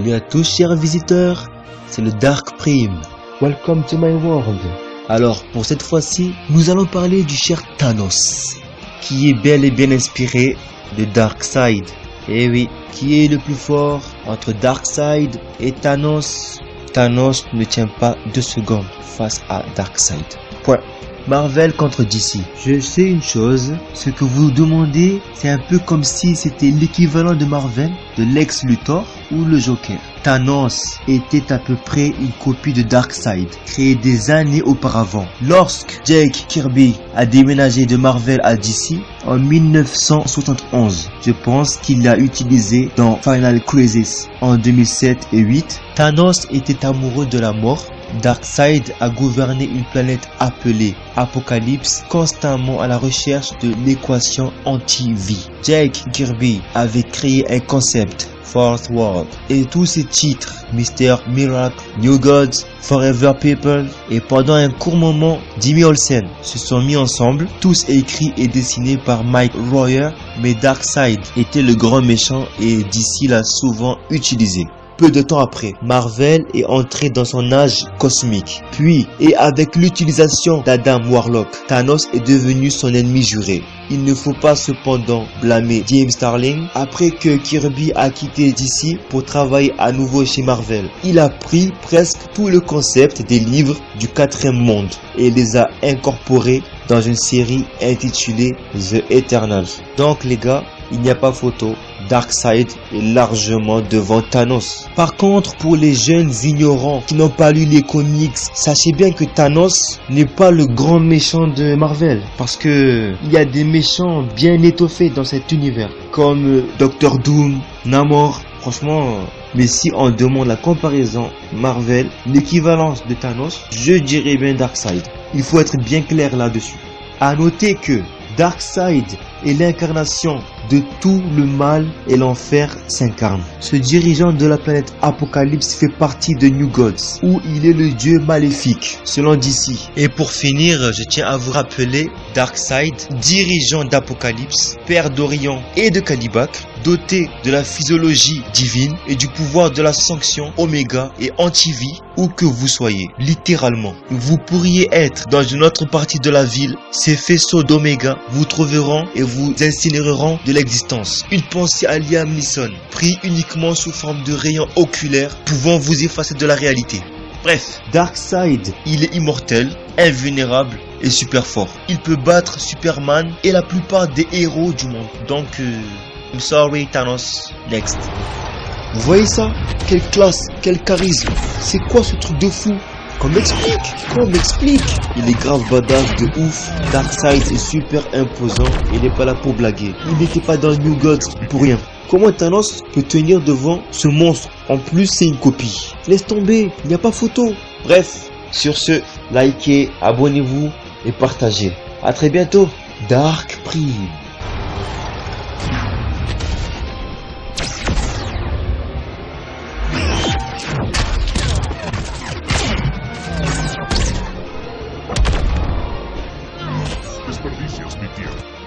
Salut à tous chers visiteurs, c'est le Dark Prime. Welcome to my world. Alors pour cette fois-ci, nous allons parler du cher Thanos, qui est bel et bien inspiré de Darkseid. Et oui, qui est le plus fort entre Darkseid et Thanos? Thanos ne tient pas 2 secondes face à Darkseid. Point. Marvel contre DC. Je sais une chose, ce que vous demandez, c'est un peu comme si c'était l'équivalent de Marvel, de Lex Luthor ou le Joker. Thanos était à peu près une copie de Darkseid, créée des années auparavant. Lorsque Jack Kirby a déménagé de Marvel à DC en 1971, je pense qu'il l'a utilisé dans Final Crisis en 2007 et 2008. Thanos était amoureux de la mort. Darkseid a gouverné une planète appelée Apocalypse, constamment à la recherche de l'équation anti-vie. Jack Kirby avait créé un concept, Fourth World, et tous ses titres, Mr. Miracle, New Gods, Forever People, et pendant un court moment, Jimmy Olsen se sont mis ensemble, tous écrits et dessinés par Mike Royer, mais Darkseid était le grand méchant et DC l'a souvent utilisé. Peu de temps après, Marvel est entré dans son âge cosmique. Puis, et avec l'utilisation d'Adam Warlock, Thanos est devenu son ennemi juré. Il ne faut pas cependant blâmer Jim Starlin après que Kirby a quitté DC pour travailler à nouveau chez Marvel. Il a pris presque tout le concept des livres du 4e monde et les a incorporés dans une série intitulée The Eternals. Donc les gars, il n'y a pas photo, Darkseid est largement devant Thanos. Par contre, pour les jeunes ignorants qui n'ont pas lu les comics, sachez bien que Thanos n'est pas le grand méchant de Marvel. Parce que il y a des méchants bien étoffés dans cet univers, comme Doctor Doom, Namor, franchement... Mais si on demande la comparaison Marvel, l'équivalence de Thanos, je dirais bien Darkseid. Il faut être bien clair là-dessus. À noter que Darkseid est l'incarnation de tout le mal et l'enfer s'incarne. Ce dirigeant de la planète Apocalypse fait partie de New Gods, où il est le dieu maléfique, selon DC. Et pour finir, je tiens à vous rappeler Darkseid, dirigeant d'Apocalypse, père d'Orion et de Kalibak, doté de la physiologie divine et du pouvoir de la sanction Oméga et anti-vie, où que vous soyez, littéralement. Vous pourriez être dans une autre partie de la ville, ces faisceaux d'Oméga vous trouveront et vous incinéreront de l'existence. Une pensée à Liam Neeson, pris uniquement sous forme de rayons oculaires, pouvant vous effacer de la réalité. Bref, Darkseid, il est immortel, invulnérable et super fort. Il peut battre Superman et la plupart des héros du monde. Donc, I'm sorry Thanos, next. Vous voyez ça? Quelle classe, quel charisme. C'est quoi ce truc de fou? Qu'on m'explique. Il est grave badass de ouf. Darkseid est super imposant. Il n'est pas là pour blaguer. Il n'était pas dans New Gods pour rien. Comment Thanos peut tenir devant ce monstre? En plus c'est une copie. Laisse tomber, il n'y a pas photo. Bref, sur ce, likez, abonnez-vous et partagez. A très bientôt. Dark Prime. Desperdicias mi tiempo.